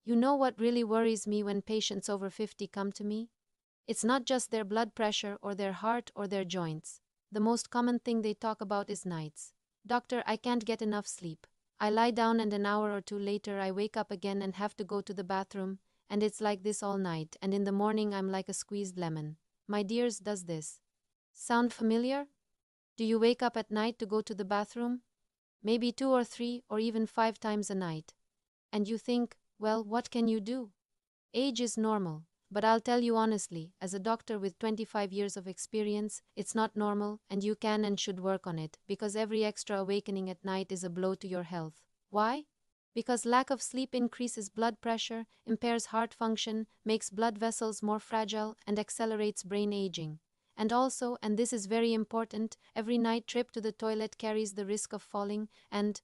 You know what really worries me when patients over 50 come to me? It's not just their blood pressure or their heart or their joints. The most common thing they talk about is nights. Doctor, I can't get enough sleep. I lie down and an hour or two later I wake up again and have to go to the bathroom, and it's like this all night, and in the morning I'm like a squeezed lemon. My dears, does this sound familiar? Do you wake up at night to go to the bathroom? Maybe 2 or 3 or even 5 times a night. And you think, well, what can you do? Age is normal, but I'll tell you honestly, as a doctor with 25 years of experience, it's not normal, and you can and should work on it, because every extra awakening at night is a blow to your health. Why? Because lack of sleep increases blood pressure, impairs heart function, makes blood vessels more fragile, and accelerates brain aging. And also, and this is very important, every night trip to the toilet carries the risk of falling, and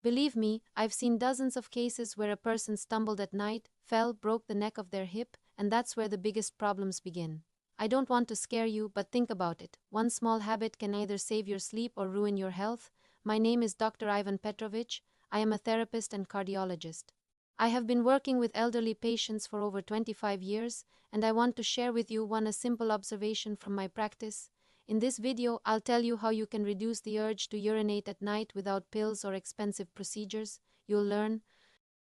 believe me, I've seen dozens of cases where a person stumbled at night, fell, broke the neck of their hip, and that's where the biggest problems begin. I don't want to scare you, but think about it. One small habit can either save your sleep or ruin your health. My name is Dr. Ivan Petrovich. I am a therapist and cardiologist. I have been working with elderly patients for over 25 years, and I want to share with you a simple observation from my practice. In this video, I'll tell you how you can reduce the urge to urinate at night without pills or expensive procedures. You'll learn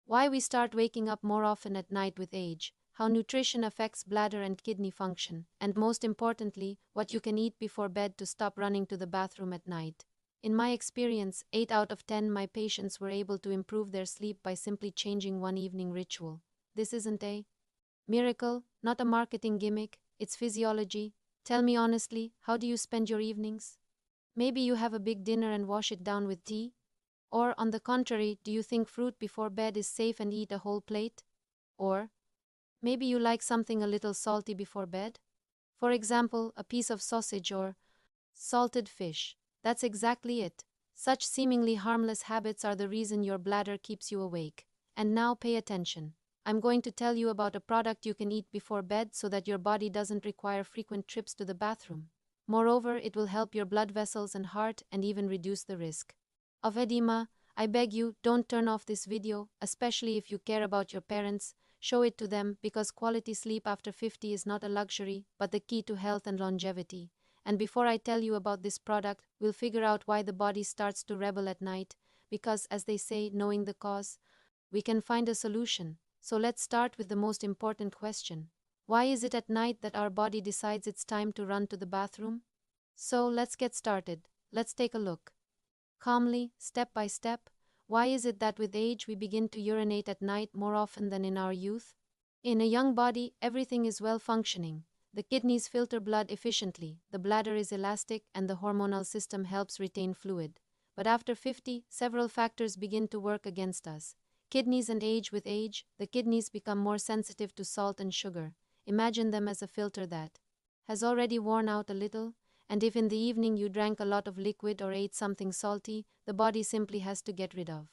why we start waking up more often at night with age, how nutrition affects bladder and kidney function, and most importantly, what you can eat before bed to stop running to the bathroom at night. In my experience, 8 out of 10 my patients were able to improve their sleep by simply changing one evening ritual. This isn't a miracle, not a marketing gimmick, it's physiology. Tell me honestly, how do you spend your evenings? Maybe you have a big dinner and wash it down with tea? Or, on the contrary, do you think fruit before bed is safe and eat a whole plate? Or, maybe you like something a little salty before bed? For example, a piece of sausage or salted fish. That's exactly it. Such seemingly harmless habits are the reason your bladder keeps you awake. And now pay attention. I'm going to tell you about a product you can eat before bed so that your body doesn't require frequent trips to the bathroom. Moreover, it will help your blood vessels and heart and even reduce the risk of edema. I beg you, don't turn off this video, especially if you care about your parents. Show it to them, because quality sleep after 50 is not a luxury, but the key to health and longevity. And before I tell you about this product, we'll figure out why the body starts to rebel at night, because, as they say, knowing the cause, we can find a solution. So let's start with the most important question. Why is it at night that our body decides it's time to run to the bathroom? So let's get started. Let's take a look. Calmly, step by step, why is it that with age we begin to urinate at night more often than in our youth? In a young body, everything is well functioning. The kidneys filter blood efficiently, the bladder is elastic, and the hormonal system helps retain fluid. But after 50, several factors begin to work against us. Kidneys and age. With age, the kidneys become more sensitive to salt and sugar. Imagine them as a filter that has already worn out a little, and if in the evening you drank a lot of liquid or ate something salty, the body simply has to get rid of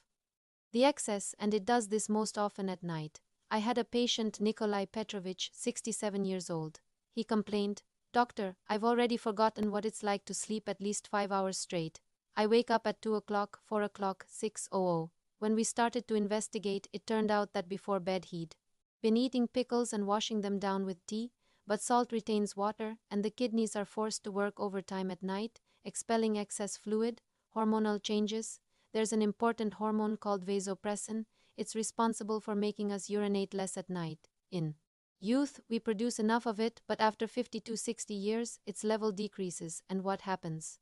the excess, and it does this most often at night. I had a patient, Nikolai Petrovich, 67 years old. He complained, "Doctor, I've already forgotten what it's like to sleep at least 5 hours straight. I wake up at 2 o'clock, 4 o'clock, 6:00. When we started to investigate, it turned out that before bed he'd been eating pickles and washing them down with tea, but salt retains water, and the kidneys are forced to work overtime at night, expelling excess fluid. Hormonal changes. There's an important hormone called vasopressin. It's responsible for making us urinate less at night. In youth, we produce enough of it, but after 50 to 60 years, its level decreases, and what happens?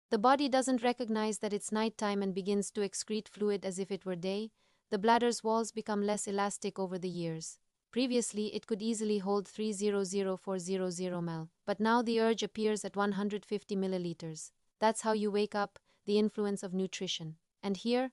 The body doesn't recognize that it's nighttime and begins to excrete fluid as if it were day. The bladder's walls become less elastic over the years. Previously, it could easily hold 300,400 ml, but now the urge appears at 150 milliliters. That's how you wake up, the influence of nutrition. And here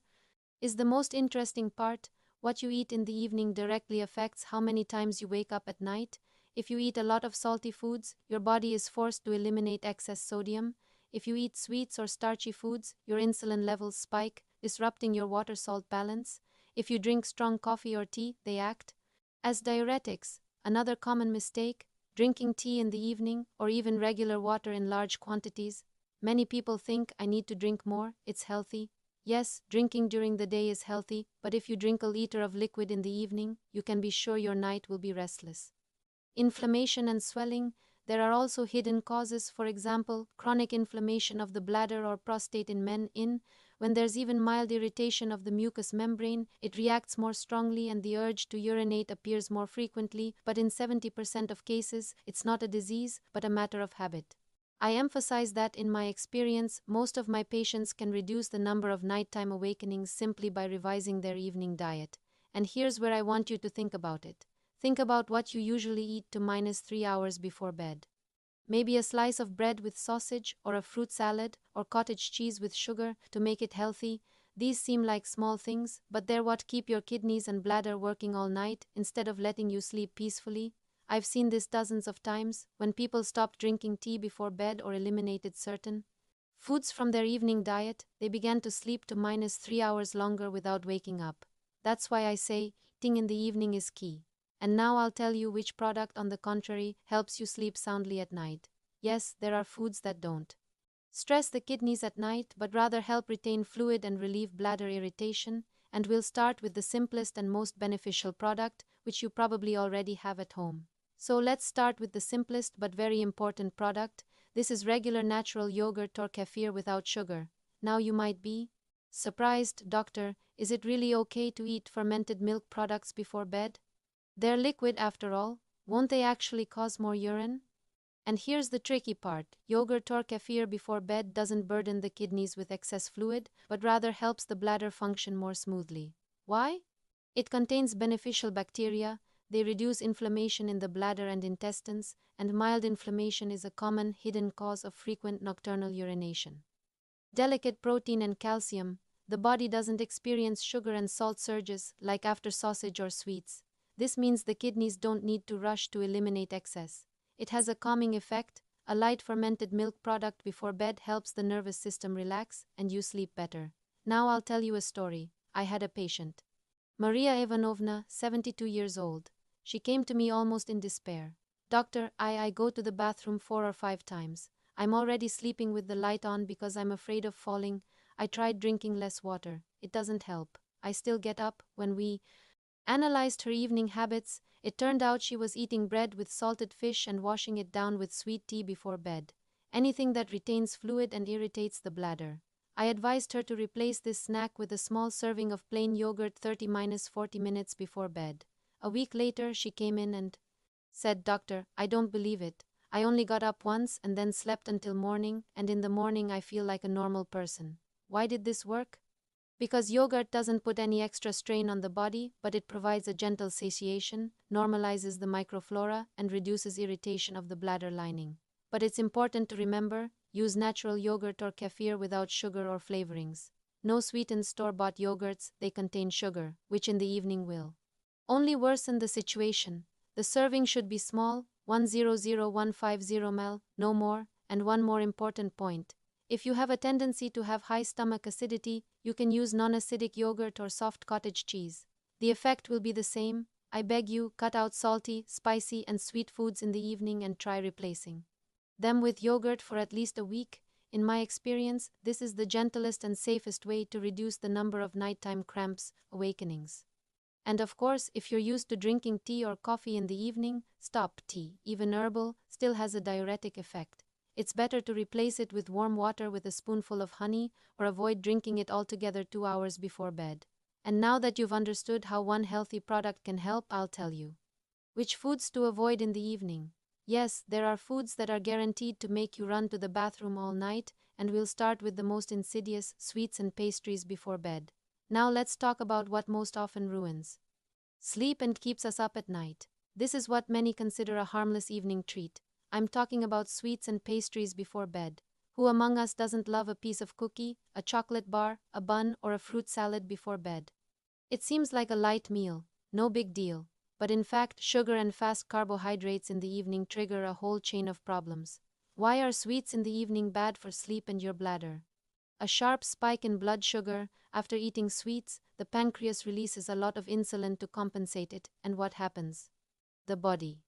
is the most interesting part. What you eat in the evening directly affects how many times you wake up at night. If you eat a lot of salty foods, your body is forced to eliminate excess sodium. If you eat sweets or starchy foods, your insulin levels spike, disrupting your water-salt balance. If you drink strong coffee or tea, they act as diuretics. Another common mistake, drinking tea in the evening or even regular water in large quantities. Many people think, I need to drink more, it's healthy. Yes, drinking during the day is healthy, but if you drink a liter of liquid in the evening, you can be sure your night will be restless. Inflammation and swelling. There are also hidden causes, for example, chronic inflammation of the bladder or prostate in men. When there's even mild irritation of the mucous membrane, it reacts more strongly and the urge to urinate appears more frequently, but in 70% of cases, it's not a disease, but a matter of habit. I emphasize that in my experience, most of my patients can reduce the number of nighttime awakenings simply by revising their evening diet. And here's where I want you to think about it. Think about what you usually eat to -3 hours before bed. Maybe a slice of bread with sausage, or a fruit salad, or cottage cheese with sugar to make it healthy. These seem like small things, but they're what keep your kidneys and bladder working all night instead of letting you sleep peacefully. I've seen this dozens of times when people stopped drinking tea before bed or eliminated certain foods from their evening diet. They began to sleep to -3 hours longer without waking up. That's why I say eating in the evening is key. And now I'll tell you which product, on the contrary, helps you sleep soundly at night. Yes, there are foods that don't stress the kidneys at night, but rather help retain fluid and relieve bladder irritation. And we'll start with the simplest and most beneficial product, which you probably already have at home. So let's start with the simplest but very important product. This is regular natural yogurt or kefir without sugar. Now you might be surprised, doctor, is it really okay to eat fermented milk products before bed? They're liquid after all, won't they actually cause more urine? And here's the tricky part. Yogurt or kefir before bed doesn't burden the kidneys with excess fluid, but rather helps the bladder function more smoothly. Why? It contains beneficial bacteria, they reduce inflammation in the bladder and intestines, and mild inflammation is a common hidden cause of frequent nocturnal urination. Delicate protein and calcium. The body doesn't experience sugar and salt surges like after sausage or sweets. This means the kidneys don't need to rush to eliminate excess. It has a calming effect. A light fermented milk product before bed helps the nervous system relax and you sleep better. Now I'll tell you a story. I had a patient, Maria Ivanovna, 72 years old. She came to me almost in despair. Doctor, I go to the bathroom 4 or 5 times. I'm already sleeping with the light on because I'm afraid of falling. I tried drinking less water. It doesn't help. I still get up. When we analyzed her evening habits, it turned out she was eating bread with salted fish and washing it down with sweet tea before bed. Anything that retains fluid and irritates the bladder. I advised her to replace this snack with a small serving of plain yogurt 30-40 minutes before bed. A week later, she came in and said, Doctor, I don't believe it. I only got up once and then slept until morning, and in the morning I feel like a normal person. Why did this work? Because yogurt doesn't put any extra strain on the body, but it provides a gentle satiation, normalizes the microflora, and reduces irritation of the bladder lining. But it's important to remember, use natural yogurt or kefir without sugar or flavorings. No sweetened store-bought yogurts, they contain sugar, which in the evening will only worsen the situation. The serving should be small, 100-150 ml, no more. And one more important point. If you have a tendency to have high stomach acidity, you can use non-acidic yogurt or soft cottage cheese. The effect will be the same. I beg you, cut out salty, spicy, and sweet foods in the evening and try replacing them with yogurt for at least a week. In my experience, this is the gentlest and safest way to reduce the number of nighttime cramps, awakenings. And of course, if you're used to drinking tea or coffee in the evening, stop. Tea, even herbal, still has a diuretic effect. It's better to replace it with warm water with a spoonful of honey, or avoid drinking it altogether 2 hours before bed. And now that you've understood how one healthy product can help, I'll tell you which foods to avoid in the evening. Yes, there are foods that are guaranteed to make you run to the bathroom all night, and we'll start with the most insidious, sweets and pastries before bed. Now let's talk about what most often ruins sleep and keeps us up at night. This is what many consider a harmless evening treat. I'm talking about sweets and pastries before bed. Who among us doesn't love a piece of cookie, a chocolate bar, a bun, or a fruit salad before bed? It seems like a light meal, no big deal. But in fact, sugar and fast carbohydrates in the evening trigger a whole chain of problems. Why are sweets in the evening bad for sleep and your bladder? A sharp spike in blood sugar. After eating sweets, the pancreas releases a lot of insulin to compensate it, and what happens? The body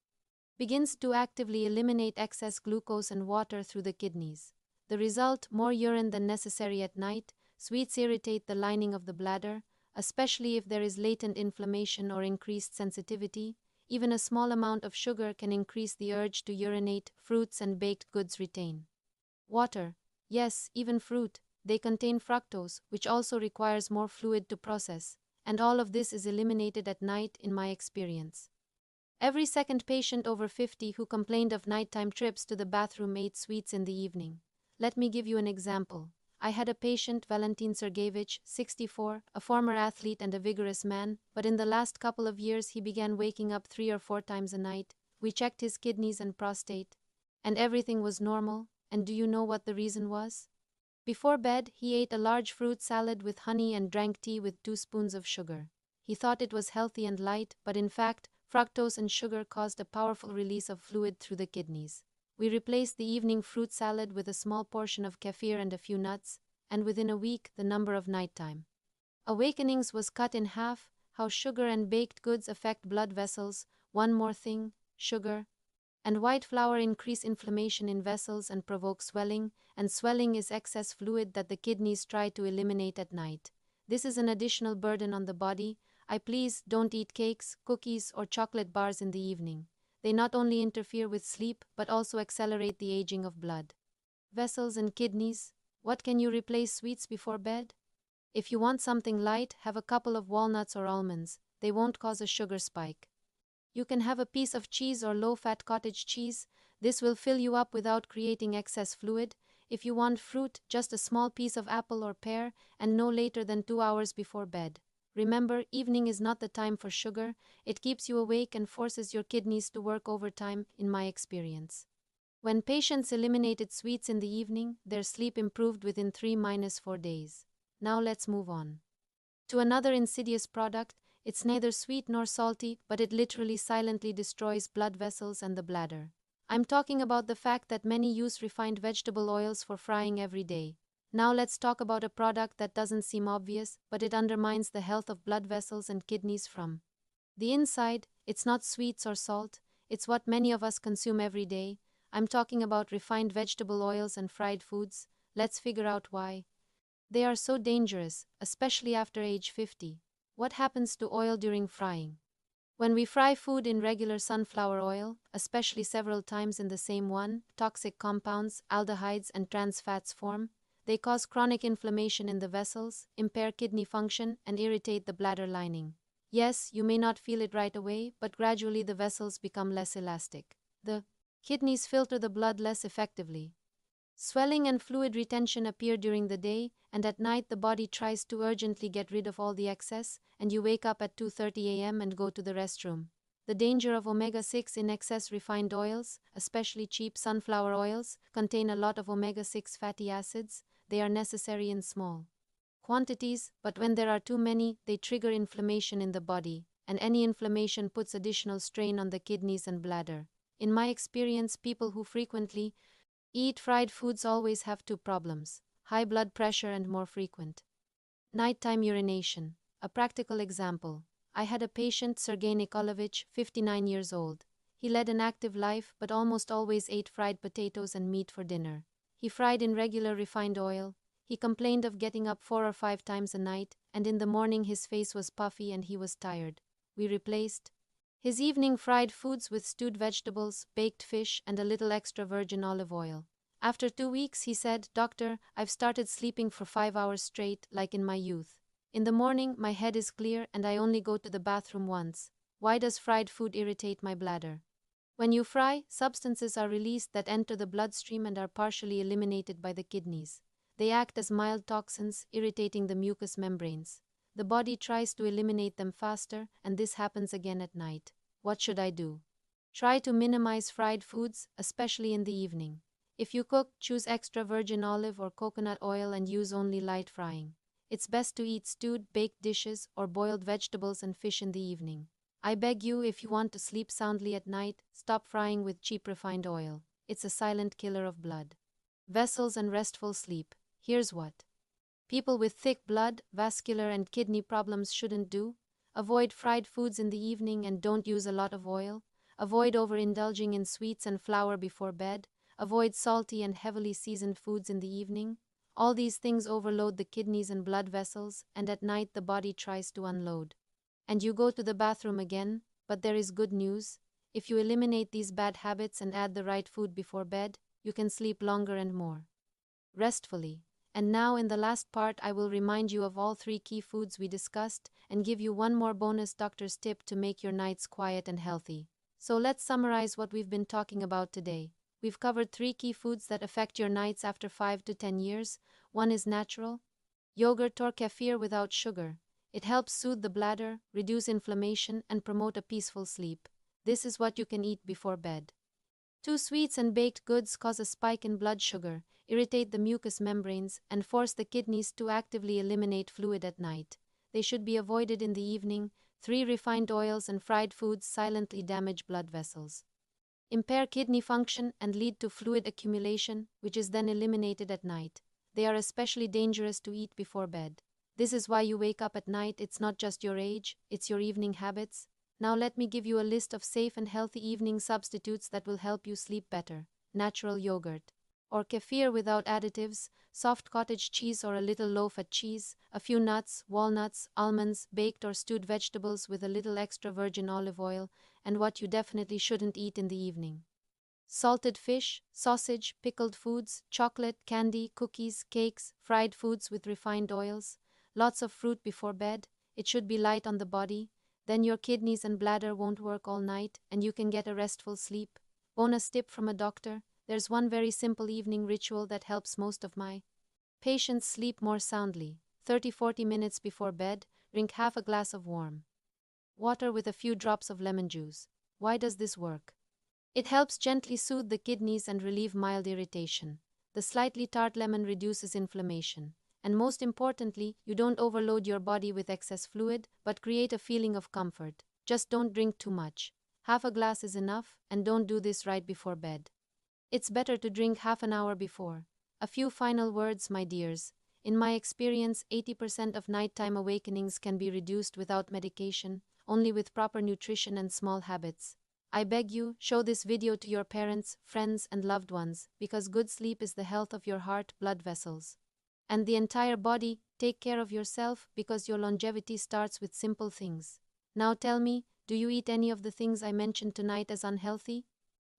begins to actively eliminate excess glucose and water through the kidneys. The result, more urine than necessary at night, Sweets irritate the lining of the bladder, especially if there is latent inflammation or increased sensitivity. Even a small amount of sugar can increase the urge to urinate. Fruits and baked goods retain water. Yes, even fruit. They contain fructose, which also requires more fluid to process. And all of this is eliminated at night, in my experience. Every second patient over 50 who complained of nighttime trips to the bathroom ate sweets in the evening. Let me give you an example. I had a patient, Valentin Sergeyevich, 64, a former athlete and a vigorous man, but in the last couple of years he began waking up 3 or 4 times a night. We checked his kidneys and prostate, and everything was normal. And do you know what the reason was? Before bed, he ate a large fruit salad with honey and drank tea with 2 spoons of sugar. He thought it was healthy and light, but in fact, fructose and sugar caused a powerful release of fluid through the kidneys. We replaced the evening fruit salad with a small portion of kefir and a few nuts, and within a week, the number of nighttime awakenings was cut in half. How sugar and baked goods affect blood vessels. One more thing, sugar and white flour increase inflammation in vessels and provoke swelling, and swelling is excess fluid that the kidneys try to eliminate at night. This is an additional burden on the body. Please don't eat cakes, cookies, or chocolate bars in the evening. They not only interfere with sleep but also accelerate the aging of blood vessels and kidneys. What can you replace sweets before bed? If you want something light, have a couple of walnuts or almonds. They won't cause a sugar spike. You can have a piece of cheese or low-fat cottage cheese. This will fill you up without creating excess fluid. If you want fruit, just a small piece of apple or pear, and no later than 2 hours before bed. Remember, evening is not the time for sugar. It keeps you awake and forces your kidneys to work overtime, in my experience. When patients eliminated sweets in the evening, their sleep improved within 3-4 days. Now let's move on to another insidious product. It's neither sweet nor salty, but it literally silently destroys blood vessels and the bladder. I'm talking about the fact that many use refined vegetable oils for frying every day. Now let's talk about a product that doesn't seem obvious, but it undermines the health of blood vessels and kidneys from the inside. It's not sweets or salt, it's what many of us consume every day. I'm talking about refined vegetable oils and fried foods. Let's figure out why they are so dangerous, especially after age 50. What happens to oil during frying? When we fry food in regular sunflower oil, especially several times in the same one, toxic compounds, aldehydes, and trans fats form. They cause chronic inflammation in the vessels, impair kidney function, and irritate the bladder lining. Yes, you may not feel it right away, but gradually the vessels become less elastic. The kidneys filter the blood less effectively. Swelling and fluid retention appear during the day, and at night the body tries to urgently get rid of all the excess, and you wake up at 2:30 a.m. and go to the restroom. The danger of omega-6 in excess. Refined oils, especially cheap sunflower oils, contain a lot of omega-6 fatty acids. They are necessary in small quantities, but when there are too many, they trigger inflammation in the body, and any inflammation puts additional strain on the kidneys and bladder. In my experience, people who frequently eat fried foods always have 2 problems: high blood pressure and more frequent nighttime urination. A practical example. I had a patient, Sergey Nikolaevich, 59 years old. He led an active life but almost always ate fried potatoes and meat for dinner. He fried in regular refined oil. He complained of getting up 4 or 5 times a night, and in the morning his face was puffy and he was tired. We replaced his evening fried foods with stewed vegetables, baked fish, and a little extra virgin olive oil. After 2 weeks, he said, "Doctor, I've started sleeping for 5 hours straight, like in my youth. In the morning, my head is clear and I only go to the bathroom once. Why does fried food irritate my bladder?" When you fry, substances are released that enter the bloodstream and are partially eliminated by the kidneys. They act as mild toxins, irritating the mucous membranes. The body tries to eliminate them faster, and this happens again at night. What should I do? Try to minimize fried foods, especially in the evening. If you cook, choose extra virgin olive or coconut oil and use only light frying. It's best to eat stewed, baked dishes or boiled vegetables and fish in the evening. I beg you, if you want to sleep soundly at night, stop frying with cheap refined oil. It's a silent killer of blood vessels and restful sleep. Here's what people with thick blood, vascular, and kidney problems shouldn't do. Avoid fried foods in the evening and don't use a lot of oil. Avoid overindulging in sweets and flour before bed. Avoid salty and heavily seasoned foods in the evening. All these things overload the kidneys and blood vessels, and at night the body tries to unload. And you go to the bathroom again, but there is good news. If you eliminate these bad habits and add the right food before bed, you can sleep longer and more restfully. And now, in the last part, I will remind you of all three key foods we discussed and give you one more bonus doctor's tip to make your nights quiet and healthy. So let's summarize what we've been talking about today. We've covered three key foods that affect your nights after 5 to 10 years. One is natural, yogurt or kefir without sugar. It helps soothe the bladder, reduce inflammation, and promote a peaceful sleep. This is what you can eat before bed. 2. Sweets and baked goods cause a spike in blood sugar, irritate the mucous membranes, and force the kidneys to actively eliminate fluid at night. They should be avoided in the evening. 3. Refined oils and fried foods silently damage blood vessels, impair kidney function, and lead to fluid accumulation, which is then eliminated at night. They are especially dangerous to eat before bed. This is why you wake up at night. It's not just your age, it's your evening habits. Now let me give you a list of safe and healthy evening substitutes that will help you sleep better. Natural yogurt or kefir without additives, soft cottage cheese or a little low-fat cheese, a few nuts, walnuts, almonds, baked or stewed vegetables with a little extra virgin olive oil, and what you definitely shouldn't eat in the evening: salted fish, sausage, pickled foods, chocolate, candy, cookies, cakes, fried foods with refined oils, lots of fruit before bed. It should be light on the body. Then your kidneys and bladder won't work all night and you can get a restful sleep. Bonus tip from a doctor: there's one very simple evening ritual that helps most of my patients sleep more soundly. 30-40 minutes before bed, drink half a glass of warm water with a few drops of lemon juice. Why does this work? It helps gently soothe the kidneys and relieve mild irritation. The slightly tart lemon reduces inflammation. And most importantly, you don't overload your body with excess fluid, but create a feeling of comfort. Just don't drink too much. Half a glass is enough, and don't do this right before bed. It's better to drink half an hour before. A few final words, my dears. In my experience, 80% of nighttime awakenings can be reduced without medication, only with proper nutrition and small habits. I beg you, show this video to your parents, friends, and loved ones, because good sleep is the health of your heart, blood vessels, and the entire body. Take care of yourself, because your longevity starts with simple things. Now tell me, do you eat any of the things I mentioned tonight as unhealthy?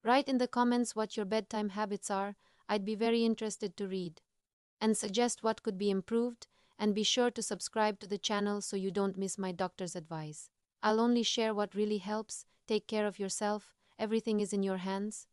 Write in the comments what your bedtime habits are. I'd be very interested to read and suggest what could be improved, and be sure to subscribe to the channel so you don't miss my doctor's advice. I'll only share what really helps. Take care of yourself. Everything is in your hands.